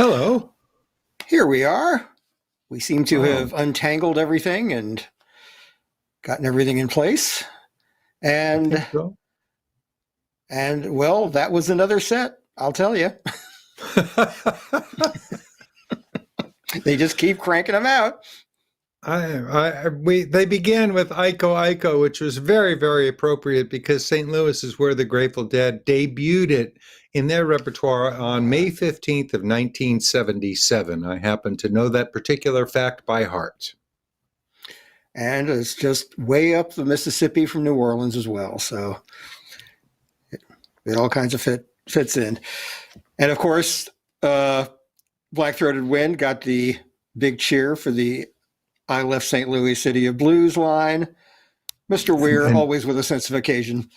Hello. Here we are. We seem to Wow. have untangled everything and gotten everything in place. I And think so. well, that was another set, I'll tell you. They just keep cranking them out. They began with Iko Iko, which was very, very appropriate because St. Louis is where the Grateful Dead debuted it in their repertoire on May 15th of 1977. I happen to know that particular fact by heart. And it's just way up the Mississippi from New Orleans as well. So it all kinds of fits in. And of course, Black Throated Wind got the big cheer for the I Left St. Louis City of Blues line. Mr. Weir, always with a sense of occasion.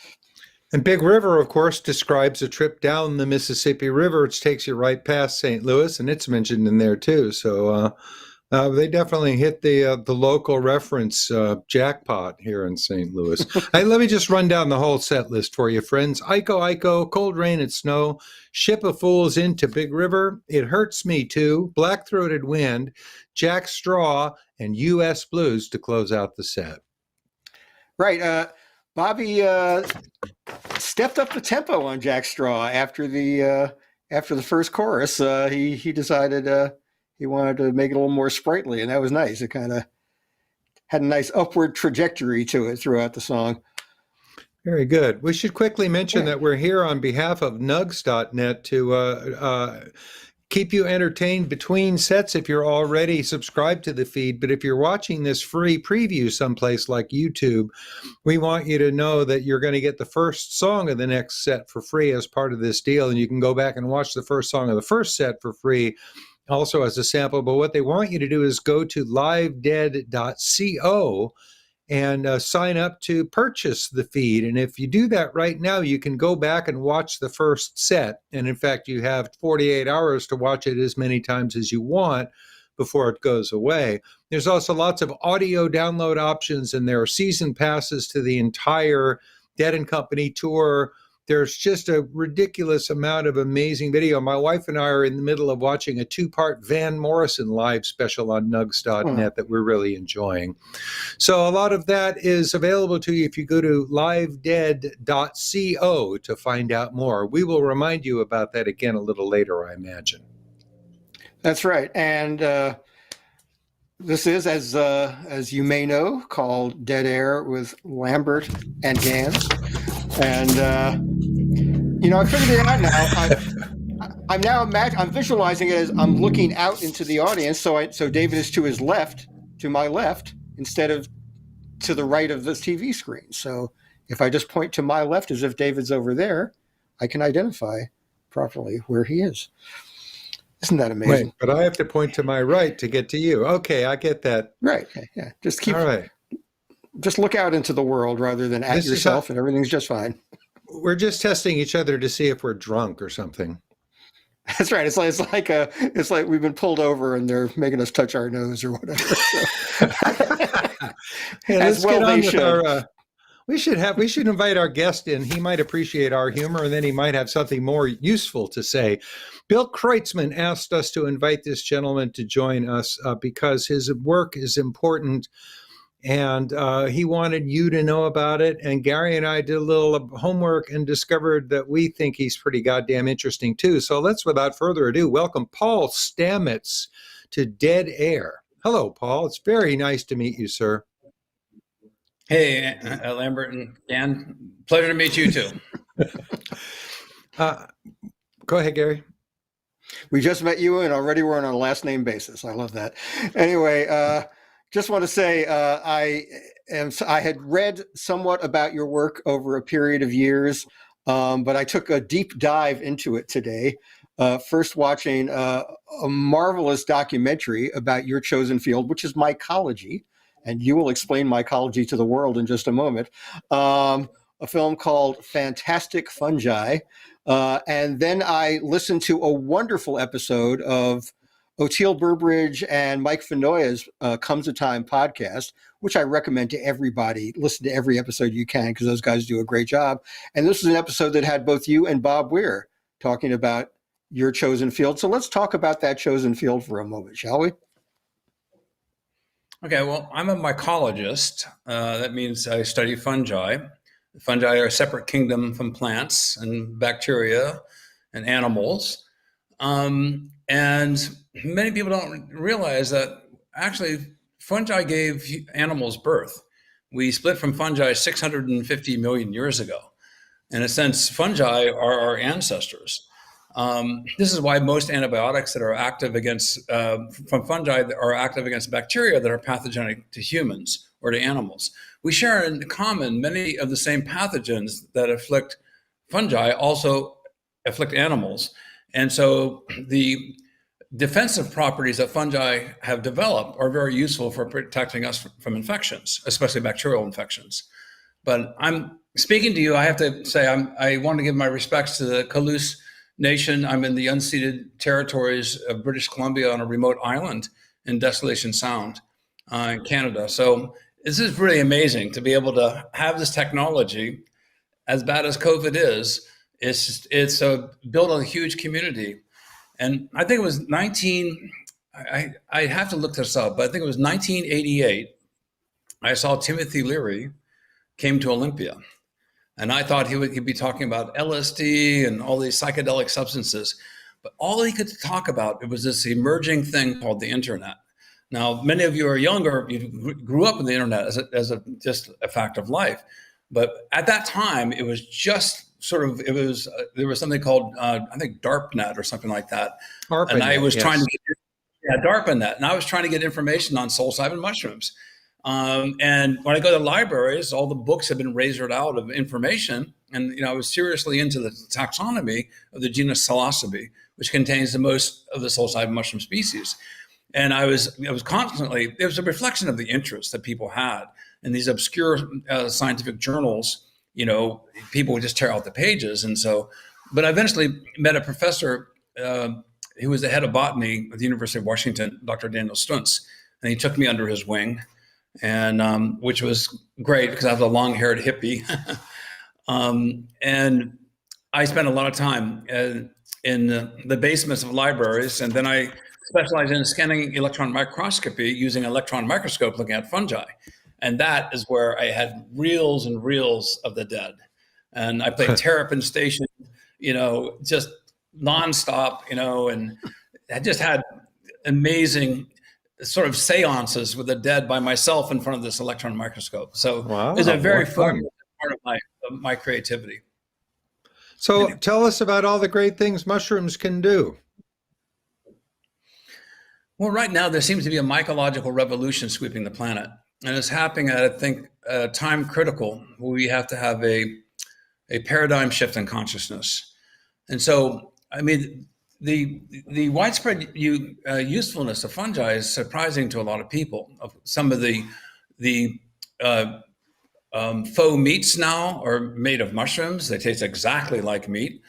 And Big River, of course, describes a trip down the Mississippi River, which takes you right past St. Louis, and it's mentioned in there too. So they definitely hit the local reference jackpot here in St. Louis. Let me just run down the whole set list for you, friends. Iko Iko, Cold Rain and Snow, Ship of Fools into Big River, It Hurts Me Too, Black Throated Wind, Jack Straw, and U.S. Blues to close out the set. Right. Bobby stepped up the tempo on Jack Straw after the first chorus. He decided he wanted to make it a little more sprightly, and that was nice. It kind of had a nice upward trajectory to it throughout the song. Very good. We should quickly mention that we're here on behalf of nugs.net to keep you entertained between sets if you're already subscribed to the feed. But if you're watching this free preview someplace like YouTube, we want you to know that you're going to get the first song of the next set for free as part of this deal. And you can go back and watch the first song of the first set for free also as a sample. But what they want you to do is go to livedead.co and sign up to purchase the feed. And if you do that right now, you can go back and watch the first set. And in fact, you have 48 hours to watch it as many times as you want before it goes away. There's also lots of audio download options, and there are season passes to the entire Dead and Company tour. There's just a ridiculous amount of amazing video. My wife and I are in the middle of watching a 2-part Van Morrison live special on nugs.net that we're really enjoying. So a lot of that is available to you if you go to livedead.co to find out more. We will remind you about that again a little later, I imagine. That's right. And this is, as you may know, called Dead Air with Lambert and Gans. And, I figured it out now. I'm visualizing it as I'm looking out into the audience. So David is to his left, to my left, instead of to the right of the TV screen. So if I just point to my left as if David's over there, I can identify properly where he is. Isn't that amazing? Wait, but I have to point to my right to get to you. Okay, I get that. Right. Yeah. All right. Just look out into the world rather than at yourself, and everything's just fine. We're just testing each other to see if we're drunk or something. That's right. It's like we've been pulled over and they're making us touch our nose or whatever. So. Let's get on with our. We should invite our guest in. He might appreciate our humor, and then he might have something more useful to say. Bill Kreutzmann asked us to invite this gentleman to join us because his work is important. And he wanted you to know about it. And Gary and I did a little homework and discovered that we think he's pretty goddamn interesting, too. So let's, without further ado, welcome Paul Stamets to Dead Air. Hello, Paul. It's very nice to meet you, sir. Hey, Lambert and Dan. Pleasure to meet you, too. Go ahead, Gary. We just met you, and already we're on a last name basis. I love that. Anyway, just want to say I had read somewhat about your work over a period of years, but I took a deep dive into it today, first watching a marvelous documentary about your chosen field, which is mycology, and you will explain mycology to the world in just a moment, a film called Fantastic Fungi, and then I listened to a wonderful episode of Oteil Burbridge and Mike Finoya's Comes a Time podcast, which I recommend to everybody. Listen to every episode you can because those guys do a great job. And this was an episode that had both you and Bob Weir talking about your chosen field. So let's talk about that chosen field for a moment, shall we? Okay, well, I'm a mycologist. That means I study fungi. Fungi are a separate kingdom from plants and bacteria and animals. And many people don't realize that actually fungi gave animals birth. We split from fungi 650 million years ago. In a sense, fungi are our ancestors. This is why most antibiotics that are active against from fungi are active against bacteria that are pathogenic to humans or to animals. We share in common many of the same pathogens that afflict fungi also afflict animals. And so the defensive properties that fungi have developed are very useful for protecting us from infections, especially bacterial infections. But I'm speaking to you, I have to say I want to give my respects to the Caluce Nation. I'm in the unceded territories of British Columbia on a remote island in Desolation Sound in Canada. So this is really amazing to be able to have this technology. As bad as COVID is, it's built a huge community. And I think it was I have to look this up, but I think it was 1988. I saw Timothy Leary came to Olympia. And I thought he'd be talking about LSD and all these psychedelic substances. But all he could talk about, it was this emerging thing called the internet. Now, many of you are younger, you grew up with the internet as just a fact of life. But at that time, it was just sort of, there was something called, I think, DARPANET or something like that. ARPANET, and I was yes. trying to get, DARPANET. And I was trying to get information on psilocybin mushrooms. And when I go to libraries, all the books have been razored out of information. And, I was seriously into the taxonomy of the genus Psilocybe, which contains the most of the psilocybin mushroom species. And I was constantly, it was a reflection of the interest that people had in these obscure scientific journals. People would just tear out the pages. And so, but I eventually met a professor who was the head of botany at the University of Washington, Dr. Daniel Stuntz, and he took me under his wing. And which was great because I was a long-haired hippie. And I spent a lot of time in the basements of libraries. And then I specialized in scanning electron microscopy using an electron microscope looking at fungi. And that is where I had reels and reels of the dead. And I played Terrapin Station, just nonstop, and I just had amazing sort of seances with the dead by myself in front of this electron microscope. So Wow, it's a very fun fun part of my creativity. So tell us about all the great things mushrooms can do. Well, right now there seems to be a mycological revolution sweeping the planet. And it's happening at, I think, a time critical where we have to have a paradigm shift in consciousness. And so, the widespread usefulness of fungi is surprising to a lot of people. Some of the faux meats now are made of mushrooms. They taste exactly like meat.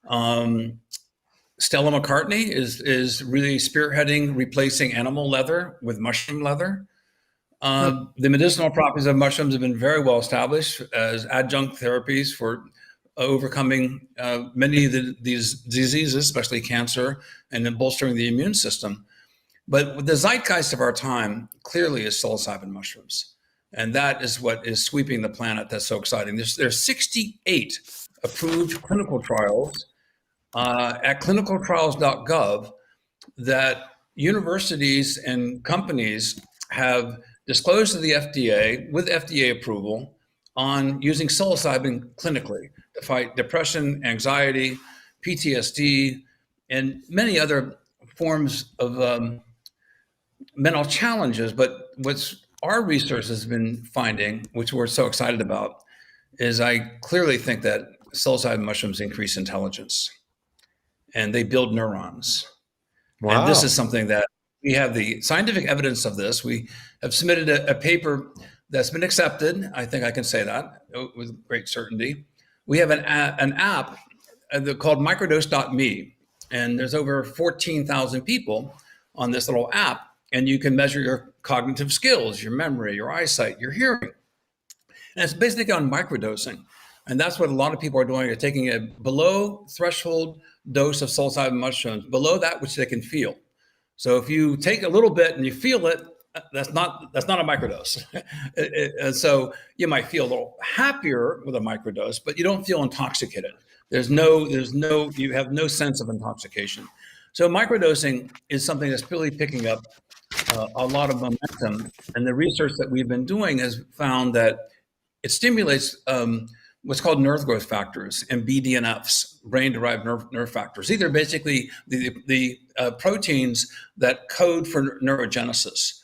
Stella McCartney is really spearheading replacing animal leather with mushroom leather. The medicinal properties of mushrooms have been very well established as adjunct therapies for overcoming many of these diseases, especially cancer, and then bolstering the immune system. But the zeitgeist of our time clearly is psilocybin mushrooms. And that is what is sweeping the planet. That's so exciting. There's 68 approved clinical trials at clinicaltrials.gov that universities and companies have disclosed to the FDA with FDA approval on using psilocybin clinically to fight depression, anxiety, PTSD, and many other forms of mental challenges. But what's our research has been finding, which we're so excited about, is I clearly think that psilocybin mushrooms increase intelligence and they build neurons. Wow. And this is something that we have the scientific evidence of this. We have submitted a paper that's been accepted. I think I can say that with great certainty. We have an app called microdose.me, and there's over 14,000 people on this little app, and you can measure your cognitive skills, your memory, your eyesight, your hearing. And it's basically on microdosing. And that's what a lot of people are doing. They're taking a below threshold dose of psilocybin mushrooms, below that which they can feel. So if you take a little bit and you feel it, that's not a microdose. And so you might feel a little happier with a microdose, but you don't feel intoxicated. You have no sense of intoxication. So microdosing is something that's really picking up a lot of momentum. And the research that we've been doing has found that it stimulates what's called nerve growth factors and BDNFs, brain-derived nerve factors. These are basically the proteins that code for neurogenesis.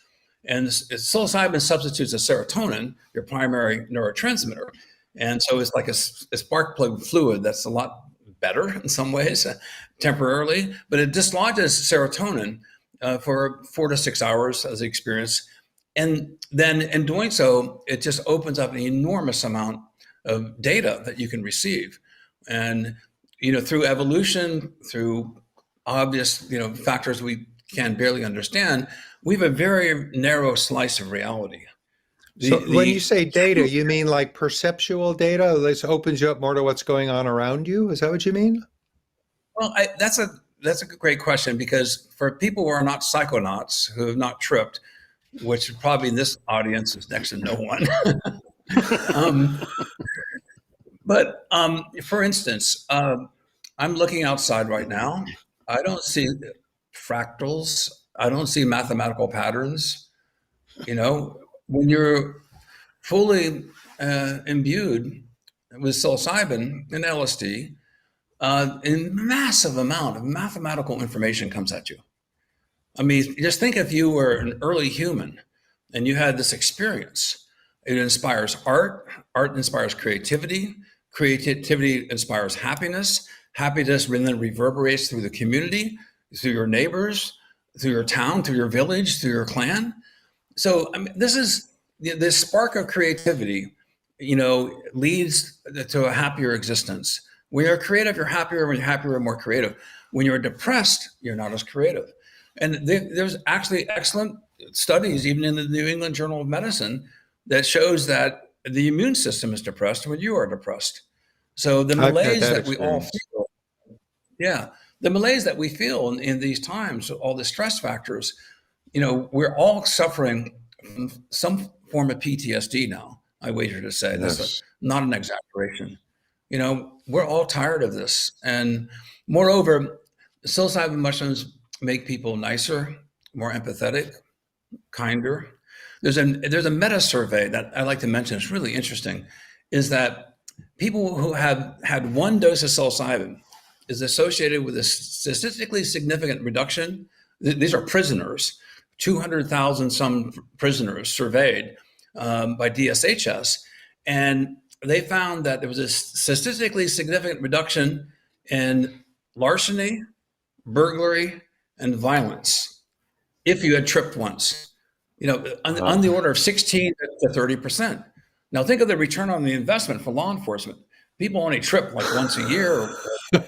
And psilocybin substitutes a serotonin, your primary neurotransmitter. And so it's like a spark plug fluid that's a lot better in some ways, temporarily, but it dislodges serotonin for 4 to 6 hours as an experience. And then in doing so, it just opens up an enormous amount of data that you can receive. And, through evolution, through obvious, factors we can barely understand, we have a very narrow slice of reality. So when you say data, you mean like perceptual data? This opens you up more to what's going on around you? Is that what you mean? Well, that's a great question, because for people who are not psychonauts, who have not tripped, which probably in this audience is next to no one. But for instance, I'm looking outside right now. I don't see fractals. I don't see mathematical patterns. When you're fully imbued with psilocybin and LSD, a massive amount of mathematical information comes at you. I mean, just think if you were an early human and you had this experience. It inspires art. Art inspires creativity. Creativity inspires happiness. Happiness then reverberates through the community, through your neighbors, through your town, through your village, through your clan. So this is this spark of creativity, leads to a happier existence. When you're creative, you're happier. When you're happier, you're more creative. When you're depressed, you're not as creative. And there's actually excellent studies, even in the New England Journal of Medicine, that shows that the immune system is depressed when you are depressed. So the malaise that we all feel, the malaise that we feel in these times, all the stress factors, we're all suffering from some form of PTSD now, I wager to say. That's not an exaggeration. We're all tired of this. And moreover, psilocybin mushrooms make people nicer, more empathetic, kinder. There's a meta survey that I like to mention. It's really interesting, is that people who have had one dose of psilocybin is associated with a statistically significant reduction. These are prisoners, 200,000 some prisoners surveyed by DSHS. And they found that there was a statistically significant reduction in larceny, burglary, and violence if you had tripped once, on the order of 16 to 30%. Now think of the return on the investment for law enforcement. People only trip like once a year or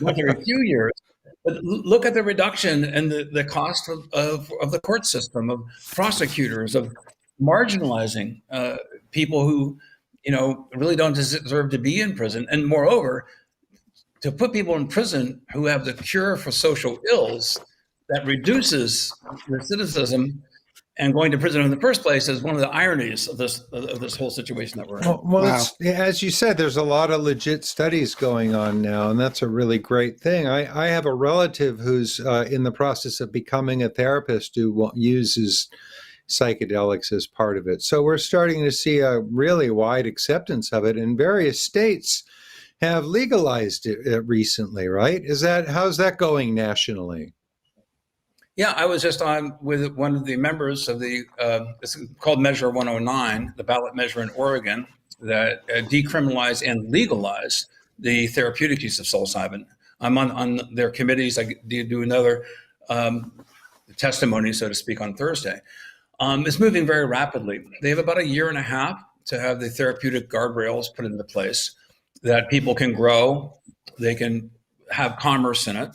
once every few years. But look at the reduction and the cost of the court system, of prosecutors, of marginalizing people who, really don't deserve to be in prison. And moreover, to put people in prison who have the cure for social ills that reduces recidivism and going to prison in the first place is one of the ironies of this whole situation that we're in. Well, as you said, there's a lot of legit studies going on now, and that's a really great thing. I have a relative who's in the process of becoming a therapist who uses psychedelics as part of it. So we're starting to see a really wide acceptance of it, and various states have legalized it recently, right? How's that going nationally? Yeah, I was just on with one of the members of it's called Measure 109, the ballot measure in Oregon that decriminalized and legalized the therapeutic use of psilocybin. I'm on their committees. I do another testimony, so to speak, on Thursday. It's moving very rapidly. They have about a year and a half to have the therapeutic guardrails put into place that people can grow, they can have commerce in it.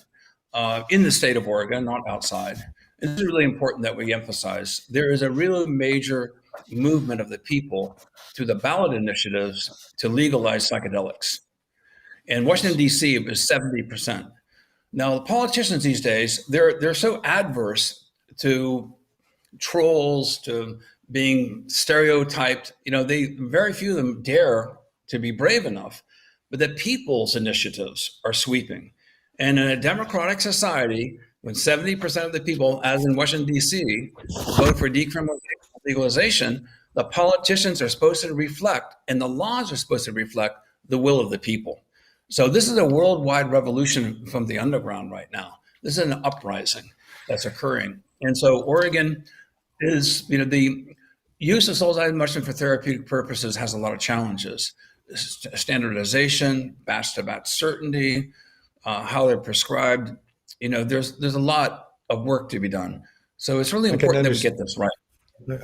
In the state of Oregon, not outside. And this is really important that we emphasize. There is a really major movement of the people through the ballot initiatives to legalize psychedelics. In Washington, D.C., it was 70%. Now, the politicians these days, they're so adverse to trolls, to being stereotyped. They very few of them dare to be brave enough, but that people's initiatives are sweeping. And in a democratic society, when 70% of the people, as in Washington, D.C., vote for decriminalization, legalization, the politicians are supposed to reflect, and the laws are supposed to reflect, the will of the people. So this is a worldwide revolution from the underground right now. This is an uprising that's occurring. And so Oregon is, the use of psilocybin mushroom for therapeutic purposes has a lot of challenges. Standardization, batch-to-batch certainty, how they're prescribed. There's a lot of work to be done. So it's really important that we get this right.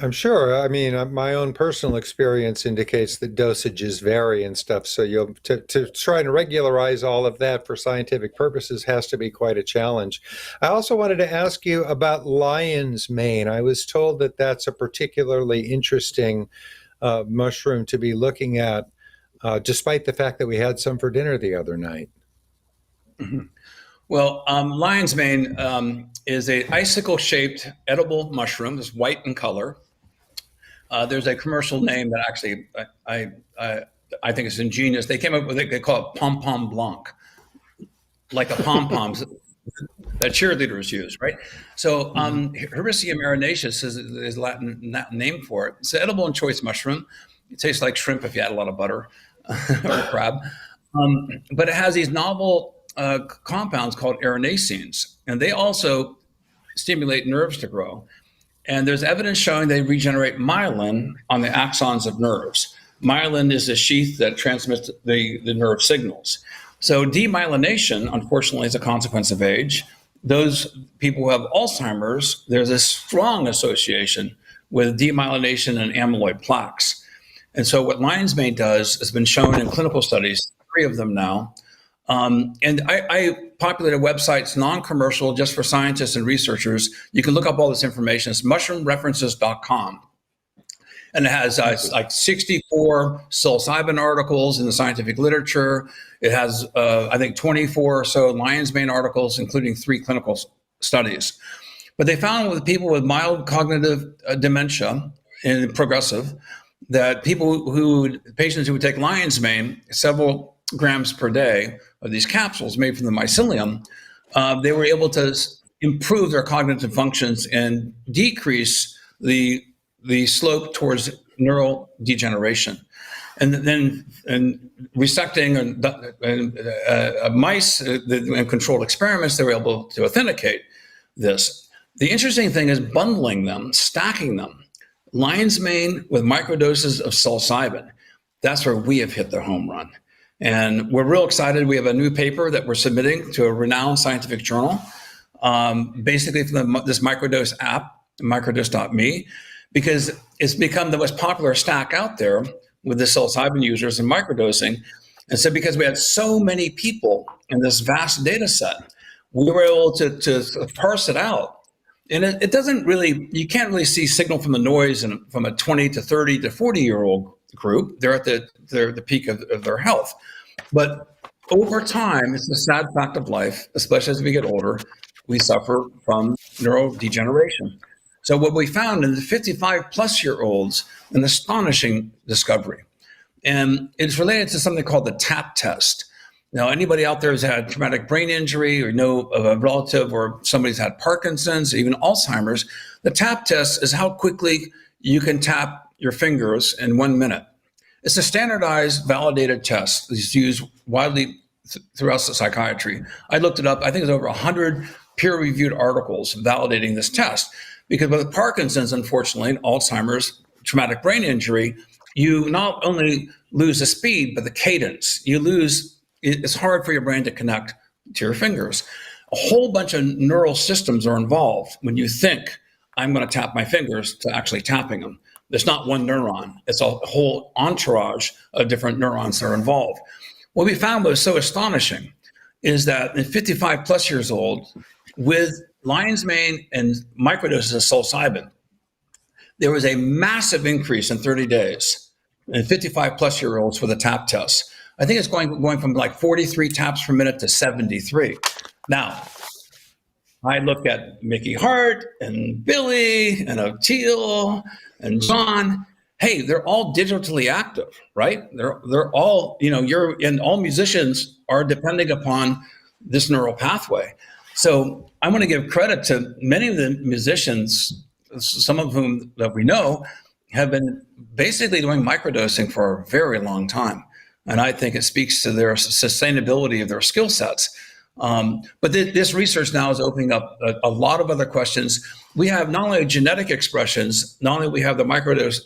I'm sure. I mean, my own personal experience indicates that dosages vary and stuff. So to try and regularize all of that for scientific purposes has to be quite a challenge. I also wanted to ask you about lion's mane. I was told that that's a particularly interesting mushroom to be looking at, despite the fact that we had some for dinner the other night. Mm-hmm. Well, lion's mane is a icicle-shaped edible mushroom. It's white in color. There's a commercial name that actually I think is ingenious. They came up with it. They call it pom pom blanc, like the pom poms that cheerleaders use, right? So Hericium erinaceus is Latin name for it. It's an edible and choice mushroom. It tastes like shrimp if you add a lot of butter or crab, but it has these novel compounds called erinacines, and they also stimulate nerves to grow. And there's evidence showing they regenerate myelin on the axons of nerves. Myelin is the sheath that transmits the nerve signals. So demyelination, unfortunately, is a consequence of age. Those people who have Alzheimer's, there's a strong association with demyelination and amyloid plaques. And so what lion's mane does has been shown in clinical studies, 3 of them now. And I populate a website, it's non-commercial, just for scientists and researchers. You can look up all this information. It's mushroomreferences.com. And it has like 64 psilocybin articles in the scientific literature. It has, I think, 24 or so lion's mane articles, including 3 clinical studies. But they found with people with mild cognitive dementia and progressive, that patients who would take lion's mane, several grams per day of these capsules made from the mycelium, they were able to improve their cognitive functions and decrease the slope towards neural degeneration. And then resecting mice in controlled experiments, they were able to authenticate this. The interesting thing is bundling them, stacking them. Lion's mane with microdoses of psilocybin. That's where we have hit the home run. And we're real excited. We have a new paper that we're submitting to a renowned scientific journal, basically from this microdose app, microdose.me, because it's become the most popular stack out there with the psilocybin users and microdosing. And so because we had so many people in this vast data set, we were able to parse it out. And it doesn't really, you can't really see signal from the noise from a 20 to 30 to 40-year-old group. They're at the peak of their health. But over time, it's a sad fact of life, especially as we get older, we suffer from neurodegeneration. So what we found in the 55-plus-year-olds, an astonishing discovery. And it's related to something called the TAP test. Now, anybody out there who's had traumatic brain injury or know of a relative or somebody's had Parkinson's, even Alzheimer's, the TAP test is how quickly you can tap your fingers in 1 minute. It's a standardized, validated test. It's used widely throughout psychiatry. I looked it up. I think there's over 100 peer-reviewed articles validating this test. Because with Parkinson's, unfortunately, and Alzheimer's, traumatic brain injury, you not only lose the speed, but the cadence. It's hard for your brain to connect to your fingers. A whole bunch of neural systems are involved when you think, I'm going to tap my fingers, to actually tapping them. There's not one neuron. It's a whole entourage of different neurons that are involved. What we found was so astonishing is that in 55 plus years old, with lion's mane and microdoses of psilocybin, there was a massive increase in 30 days in 55 plus year olds with a TAP test I think it's going from like 43 taps per minute to 73. Now, I look at Mickey Hart and Billy and Teal and John. Hey, they're all digitally active, right? They're all, and all musicians are depending upon this neural pathway. So I want to give credit to many of the musicians, some of whom that we know have been basically doing microdosing for a very long time. And I think it speaks to their sustainability of their skill sets. But this research now is opening up a lot of other questions. We have not only genetic expressions, not only we have the microdose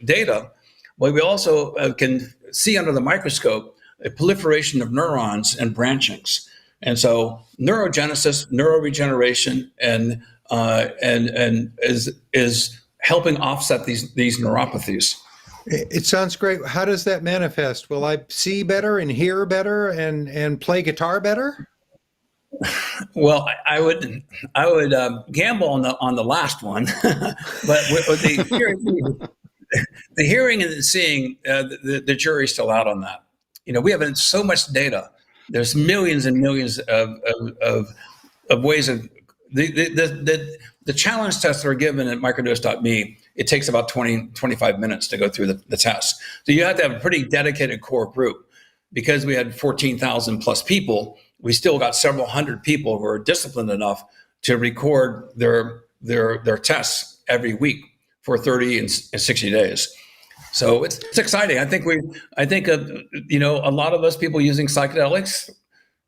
data, but we also can see under the microscope a proliferation of neurons and branchings. And so neurogenesis, neuroregeneration, and is helping offset these neuropathies. It sounds great. How does that manifest? Will I see better and hear better and play guitar better? Well, I would gamble on the last one, but with the hearing and the seeing, the jury's still out on that. We have so much data. There's millions and millions of ways of the challenge tests that are given at microdose.me. It takes about 25 minutes to go through the test. So you have to have a pretty dedicated core group. Because we had 14,000 plus people, we still got several hundred people who are disciplined enough to record their tests every week for 30 and 60 days. So it's exciting. I think a lot of us people using psychedelics,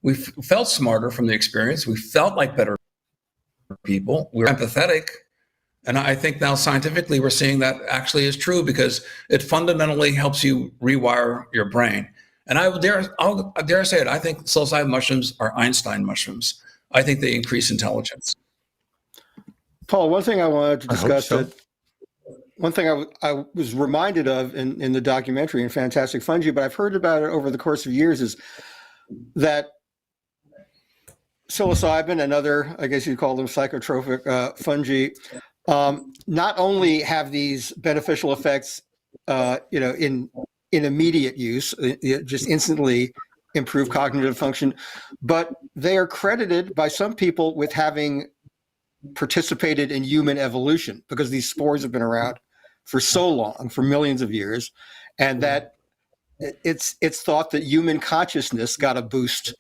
we felt smarter from the experience. We felt like better people. We're empathetic. And I think now scientifically we're seeing that actually is true because it fundamentally helps you rewire your brain. And I'll dare say it, I think psilocybin mushrooms are Einstein mushrooms. I think they increase intelligence. Paul, one thing I wanted to discuss, one thing I was reminded of in the documentary in Fantastic Fungi, but I've heard about it over the course of years, is that psilocybin and other, I guess you'd call them psychotropic fungi, not only have these beneficial effects, in immediate use, just instantly improve cognitive function, but they are credited by some people with having participated in human evolution because these spores have been around for so long, for millions of years, and that it's thought that human consciousness got a boost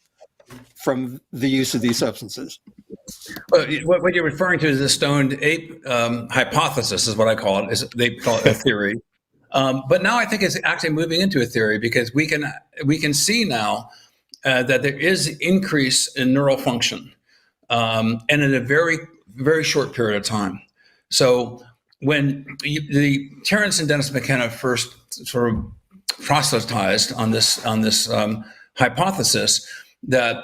from the use of these substances. What you're referring to is the stoned ape hypothesis, is what I call it. They call it a theory. But now I think it's actually moving into a theory because we can see now that there is increase in neural function, and in a very, very short period of time. So when the Terence and Dennis McKenna first sort of proselytized on this hypothesis that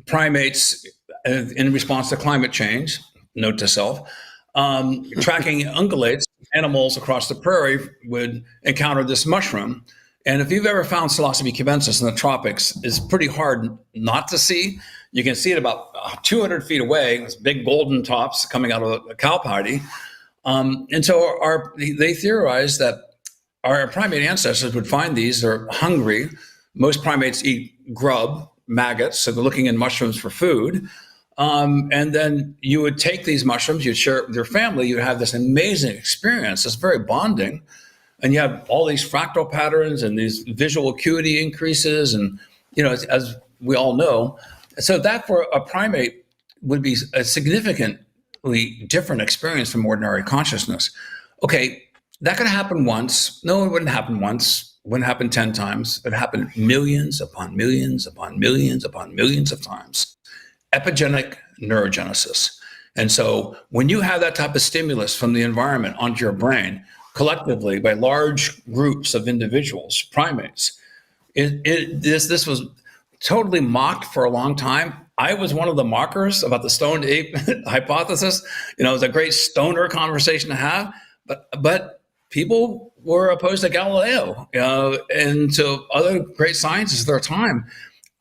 primates, in response to climate change, note to self, tracking ungulates, animals across the prairie would encounter this mushroom. And if you've ever found Psilocybe cubensis in the tropics, it's pretty hard not to see. You can see it about 200 feet away, this big golden tops coming out of a cow patty. And so they theorized that our primate ancestors would find these. They're hungry. Most primates eat grub, maggots, so they're looking in mushrooms for food. And then you would take these mushrooms, you'd share it with your family, you'd have this amazing experience. It's very bonding. And you have all these fractal patterns and these visual acuity increases. And, as we all know, so that for a primate would be a significantly different experience from ordinary consciousness. Okay, that could happen once. No, it wouldn't happen once. It wouldn't happen 10 times. It happened millions upon millions upon millions upon millions of times. Epigenetic neurogenesis. And so when you have that type of stimulus from the environment onto your brain, collectively by large groups of individuals, primates, this was totally mocked for a long time. I was one of the mockers about the stoned ape hypothesis. It was a great stoner conversation to have, but people were opposed to Galileo and to other great scientists of their time.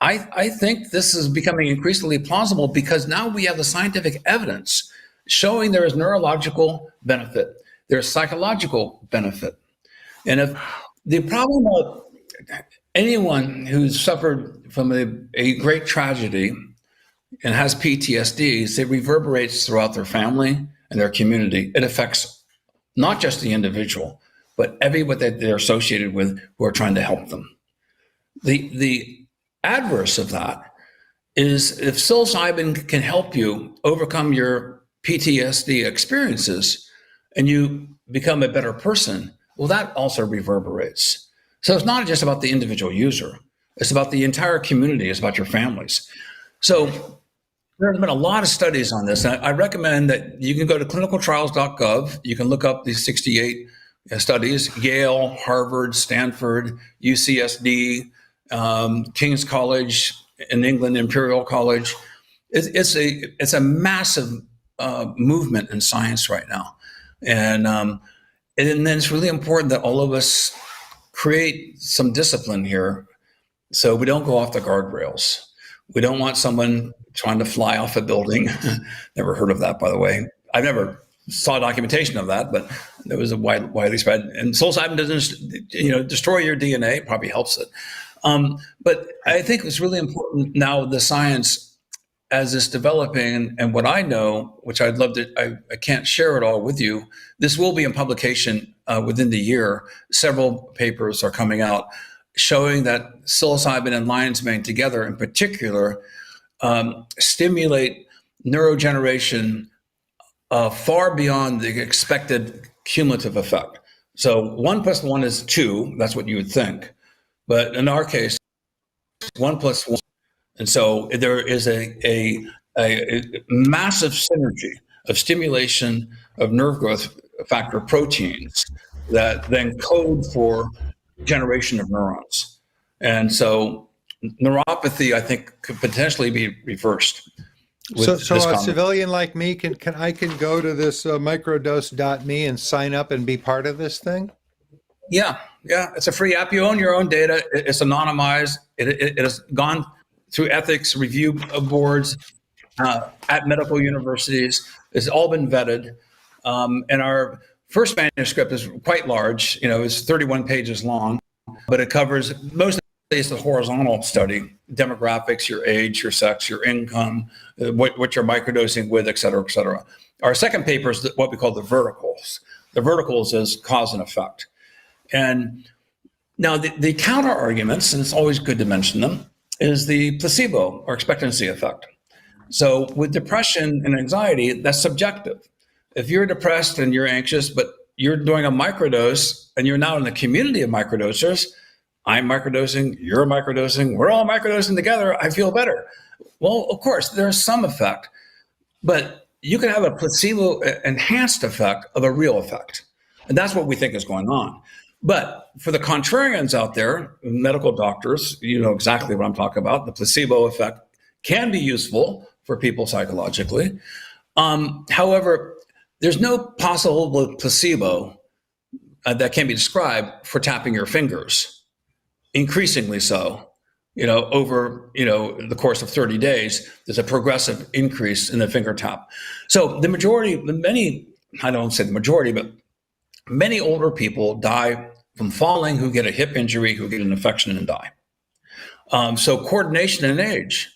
I think this is becoming increasingly plausible because now we have the scientific evidence showing there is neurological benefit, there's psychological benefit. And if the problem of anyone who's suffered from a great tragedy and has PTSD, it reverberates throughout their family and their community. It affects not just the individual, but everyone that they're associated with who are trying to help them. The adverse of that is if psilocybin can help you overcome your PTSD experiences and you become a better person, well, that also reverberates. So it's not just about the individual user. It's about the entire community. It's about your families. So there's been a lot of studies on this. And I recommend that you can go to clinicaltrials.gov. You can look up these 68 studies, Yale, Harvard, Stanford, UCSD, King's College in England, Imperial College. It's a massive movement in science right now. And then it's really important that all of us create some discipline here so we don't go off the guardrails. We don't want someone trying to fly off a building. Never heard of that, by the way. I never saw documentation of that, but there was a widely spread. And psilocybin doesn't, destroy your DNA. It probably helps it. But I think it's really important now, the science as it's developing, and what I know, which I'd love to, I can't share it all with you. This will be in publication within the year. Several papers are coming out showing that psilocybin and lion's mane together in particular stimulate neurogeneration far beyond the expected cumulative effect. So 1 + 1 is 2, that's what you would think. But in our case, 1 + 1. And so there is a massive synergy of stimulation of nerve growth factor proteins that then code for generation of neurons. And so neuropathy, I think, could potentially be reversed. So a civilian like me can go to this microdose.me and sign up and be part of this thing? Yeah. It's a free app. You own your own data. It's anonymized. It has gone through ethics review boards at medical universities. It's all been vetted. And our first manuscript is quite large. It's 31 pages long, but it covers mostly it's the horizontal study, demographics, your age, your sex, your income, what you're microdosing with, et cetera, et cetera. Our second paper is what we call the verticals. The verticals is cause and effect. And now the counter arguments, and it's always good to mention them, is the placebo or expectancy effect. So with depression and anxiety, that's subjective. If you're depressed and you're anxious, but you're doing a microdose and you're now in the community of microdosers, I'm microdosing, you're microdosing, we're all microdosing together, I feel better. Well, of course, there's some effect, but you can have a placebo enhanced effect of a real effect. And that's what we think is going on. But for the contrarians out there, medical doctors, you know exactly what I'm talking about. The placebo effect can be useful for people psychologically. However, there's no possible placebo that can be described for tapping your fingers, increasingly so. Over the course of 30 days, there's a progressive increase in the finger tap. So the majority, I don't say the majority, but many older people die from falling, who get a hip injury, who get an infection and die. So coordination and age.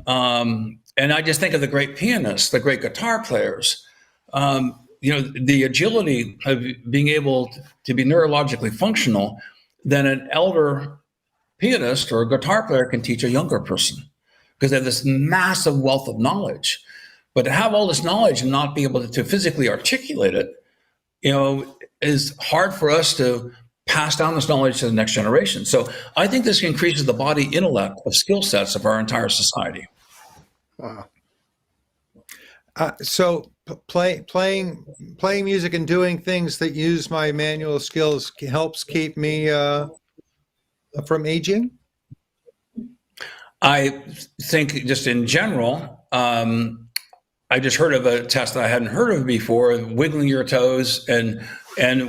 And I just think of the great pianists, the great guitar players, the agility of being able to be neurologically functional than an elder pianist or a guitar player can teach a younger person, because they have this massive wealth of knowledge. But to have all this knowledge and not be able to physically articulate it, is hard for us to pass down this knowledge to the next generation. So I think this increases the body intellect of skill sets of our entire society. Wow. So playing music and doing things that use my manual skills helps keep me from aging? I think just in general, I just heard of a test that I hadn't heard of before, wiggling your toes and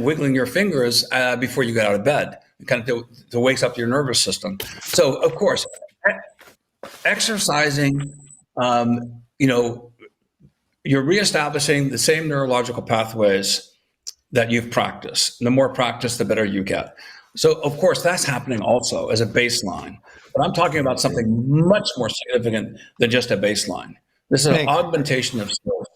wiggling your fingers before you get out of bed, kind of to wakes up your nervous system. So, of course, exercising, you're reestablishing the same neurological pathways that you've practiced. The more practice, the better you get. So, of course, that's happening also as a baseline. But I'm talking about something much more significant than just a baseline. This is an Hank, augmentation of skills.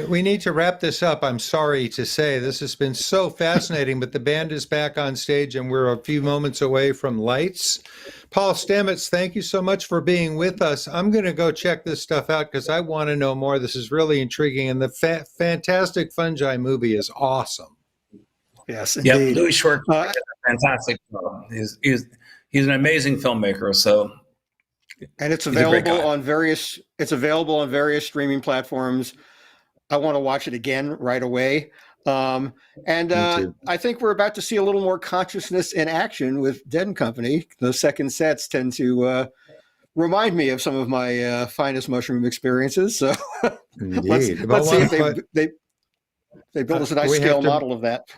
we need to wrap this up. I'm sorry to say this has been so fascinating, but the band is back on stage and we're a few moments away from lights. Paul Stamets, thank you so much for being with us. I'm going to go check this stuff out because I want to know more. This is really intriguing. And the Fantastic Fungi movie is awesome. Yes, Yep, indeed. Louis Schwartz is a fantastic. He's an amazing filmmaker. So, And it's He's a great available guy. on various. It's available on various streaming platforms. I want to watch it again right away. And Me too. I think we're about to see a little more consciousness in action with Dead and Company. The second sets tend to remind me of some of my finest mushroom experiences. So Indeed. let's see if But they build us a nice we have scale to model of that.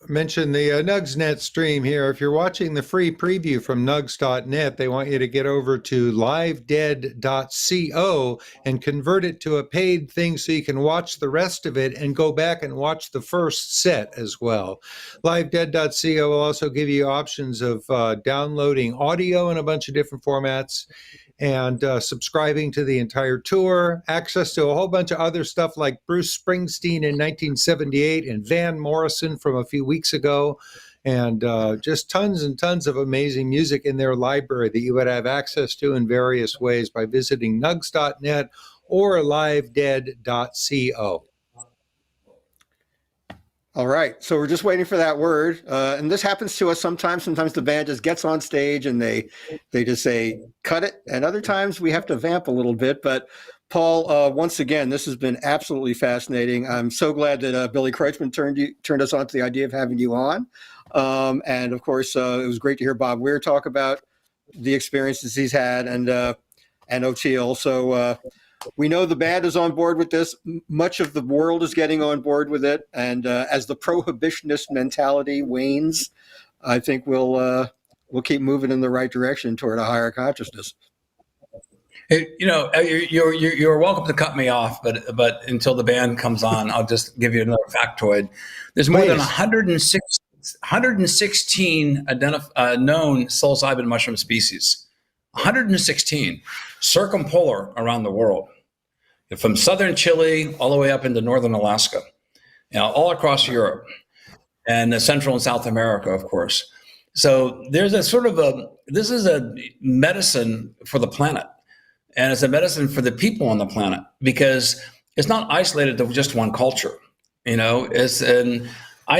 mention the NugsNet stream here. If you're watching the free preview from nugs.net, they want you to get over to livedead.co and convert it to a paid thing so you can watch the rest of it and go back and watch the first set as well. Livedead.co will also give you options of downloading audio in a bunch of different formats and subscribing to the entire tour, access to a whole bunch of other stuff like Bruce Springsteen in 1978 and Van Morrison from a few weeks ago, and just tons and tons of amazing music in their library that you would have access to in various ways by visiting nugs.net or livedead.co. All right, so we're just waiting for that word, and this happens to us sometimes. Sometimes the band just gets on stage and they just say cut it, and other times we have to vamp a little bit. But Paul, once again, this has been absolutely fascinating. I'm so glad that Billy Kreutzmann turned us on to the idea of having you on, and of course it was great to hear Bob Weir talk about the experiences he's had, and Oteil. So. We know the band is on board with this. Much of the world is getting on board with it, and as the prohibitionist mentality wanes, I think we'll keep moving in the right direction toward a higher consciousness. You're welcome to cut me off, but until the band comes on, I'll just give you another factoid. There's more than Please. 116 known psilocybin mushroom species. 116 circumpolar around the world, from southern Chile all the way up into northern Alaska, all across Europe and Central and South America, of course. So there's this is a medicine for the planet, and it's a medicine for the people on the planet because it's not isolated to just one culture. And I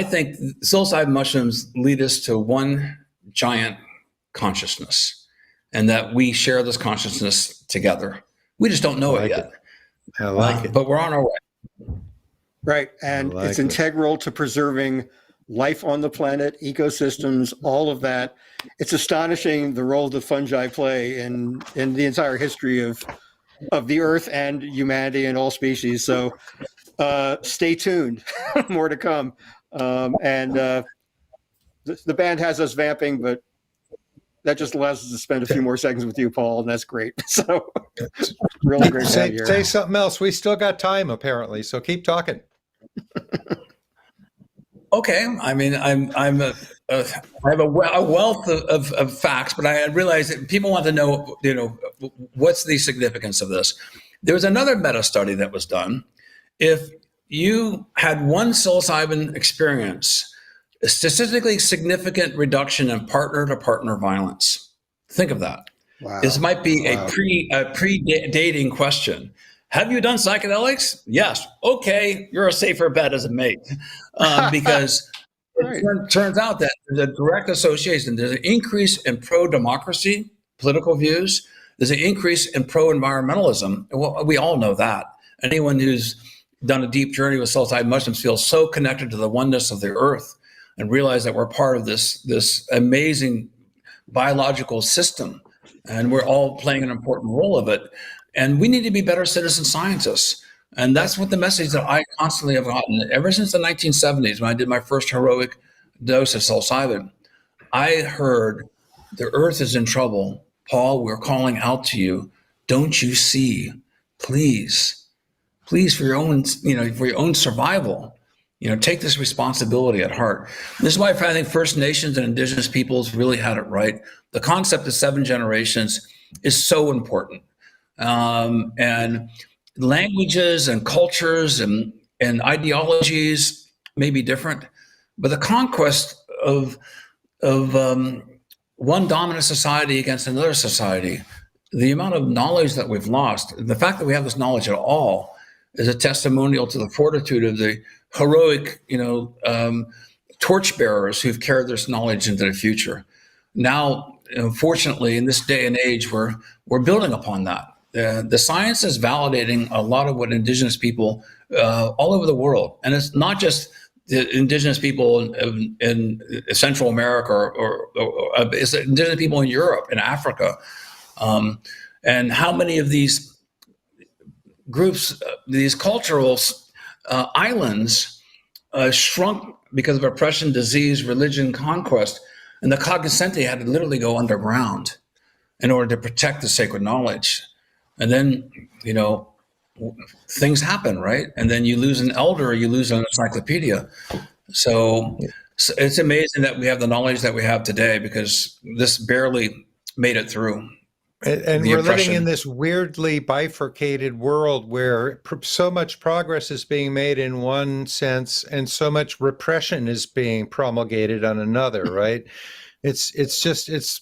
think psilocybin mushrooms lead us to one giant consciousness, and that we share this consciousness together. We just don't know it yet. I like it. But we're on our way. Right, and it's integral to preserving life on the planet, ecosystems, all of that. It's astonishing the role the fungi play in the entire history of the Earth and humanity and all species. So stay tuned, more to come. The band has us vamping, but that just allows us to spend a few more seconds with you, Paul, and that's great. So really great to have you here. Say something else. We still got time, apparently, so keep talking. Okay. I mean, I have a wealth of facts, but I realize that people want to know, what's the significance of this? There was another meta study that was done. If you had one psilocybin experience, a statistically significant reduction in partner-to-partner violence. Think of that. Wow. This might be a pre-dating question. Have you done psychedelics? Yes. Okay, you're a safer bet as a mate, because Right. it turns out that there's a direct association. There's an increase in pro-democracy political views. There's an increase in pro-environmentalism. Well, we all know that. Anyone who's done a deep journey with psilocybin mushrooms feels so connected to the oneness of the earth and realize that we're part of this amazing biological system, and we're all playing an important role of it. And we need to be better citizen scientists. And that's what the message that I constantly have gotten ever since the 1970s, when I did my first heroic dose of psilocybin. I heard the earth is in trouble. Paul, we're calling out to you. Don't you see? Please, for your own, for your own survival, take this responsibility at heart. This is why I think First Nations and Indigenous peoples really had it right. The concept of 7 generations is so important. And languages and cultures and ideologies may be different, but the conquest of one dominant society against another society, the amount of knowledge that we've lost, the fact that we have this knowledge at all is a testimonial to the fortitude of the heroic, torchbearers who've carried this knowledge into the future. Now, fortunately, in this day and age, we're building upon that. The science is validating a lot of what Indigenous people all over the world, and it's not just the Indigenous people in Central America or it's Indigenous people in Europe and Africa, and how many of these groups, these cultural islands shrunk because of oppression, disease, religion, conquest, and the cognoscenti had to literally go underground in order to protect the sacred knowledge. And then, things happen, right? And then you lose an elder, you lose an encyclopedia. So it's amazing that we have the knowledge that we have today, because this barely made it through. And we're living in this weirdly bifurcated world where so much progress is being made in one sense and so much repression is being promulgated on another, right? It's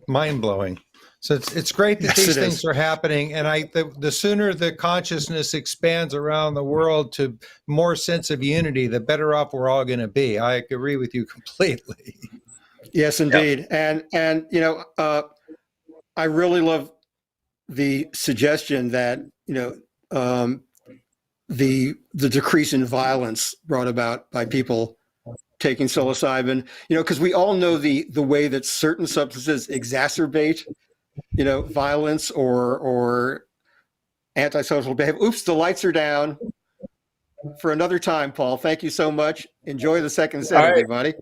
mind-blowing. So it's great that these things are happening, and the sooner the consciousness expands around the world to more sense of unity, the better off we're all going to be. I agree with you completely. Yes, indeed. Yep. And I really love the suggestion that the decrease in violence brought about by people taking psilocybin. Because we all know the way that certain substances exacerbate violence or antisocial behavior. Oops, the lights are down. For another time, Paul. Thank you so much. Enjoy the second set, everybody.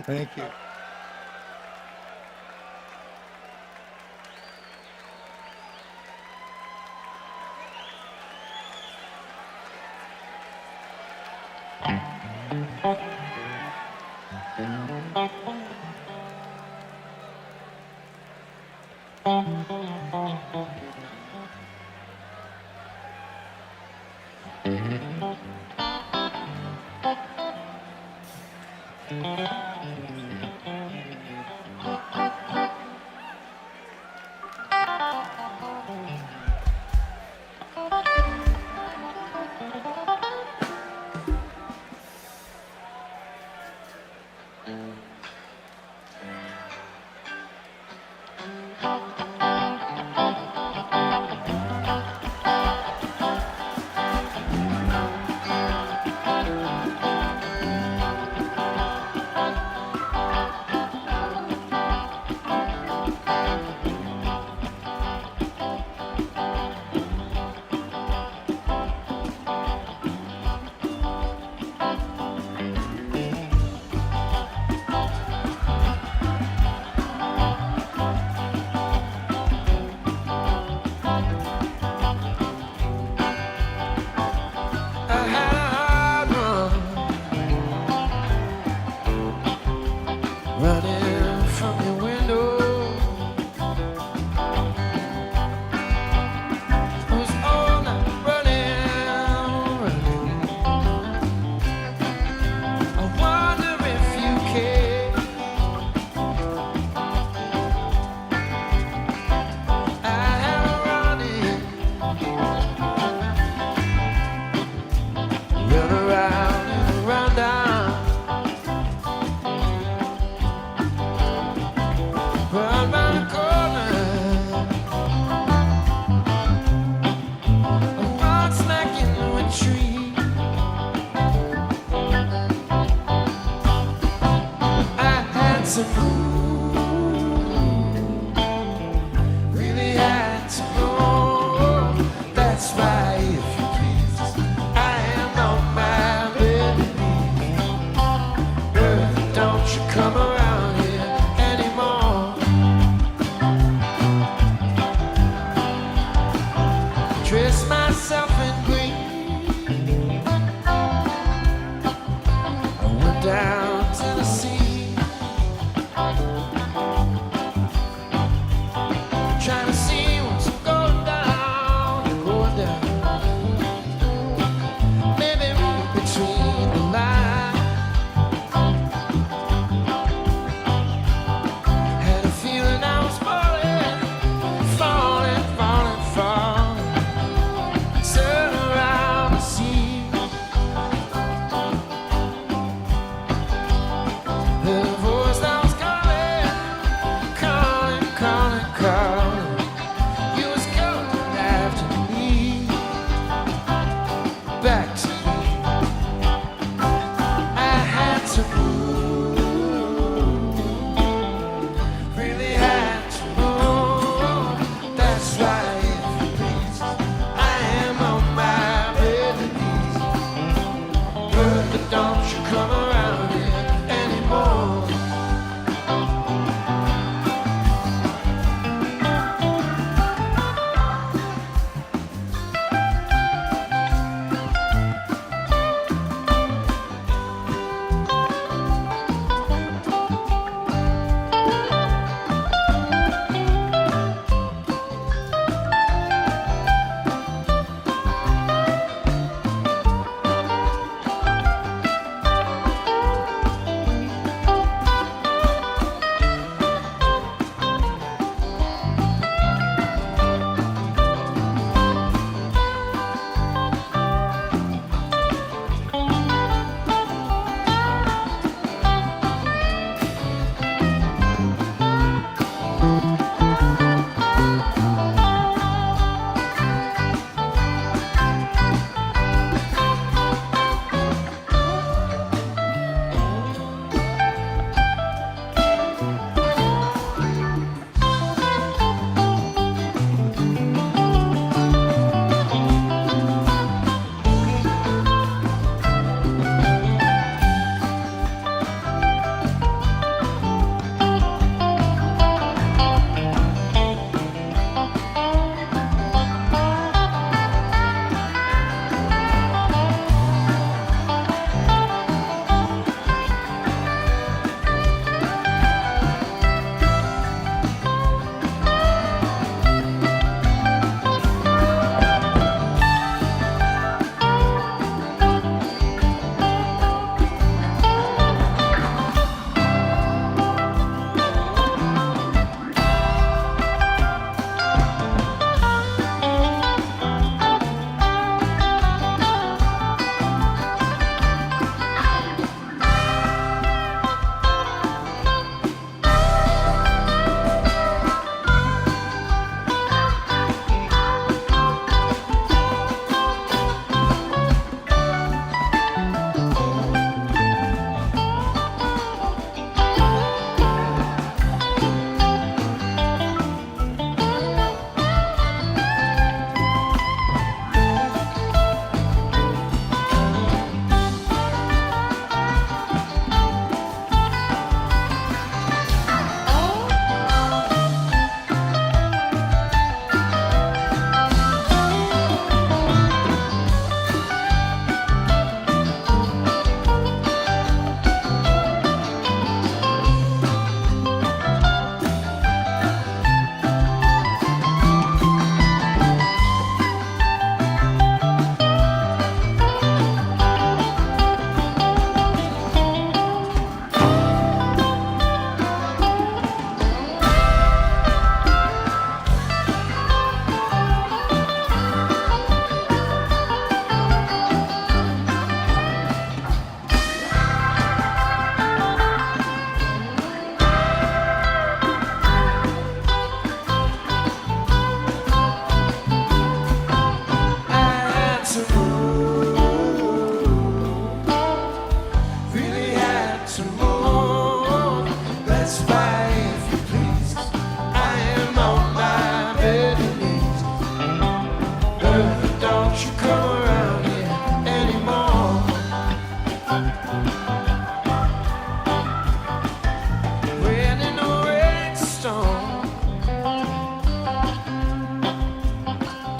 Thank you. Running from your window, I was all night running. I wonder if you care. I am running, run around and around down. Run round the corner, a rod snack in a tree. I had to move, really had to move. That's right, if you please. I am on my bed. Girl, don't you come around here anymore. Dress myself in green,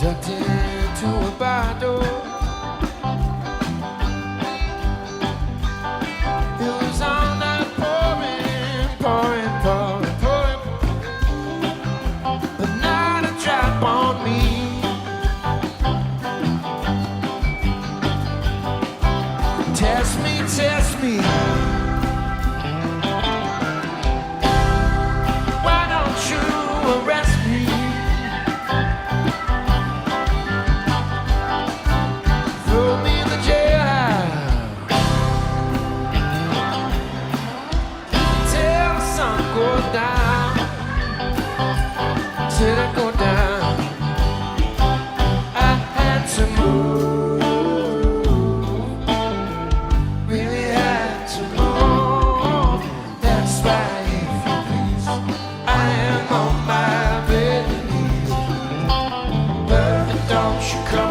ducked into a bar door. It was all night pouring, pouring, pouring, pouring, but not a drop on me. Test me, test me. Why don't you arrest me? Throw me in the jailhouse till the sun goes down. Till it go down. I had to move, really had to move. That's why, if you please, I am on my bed. But don't you come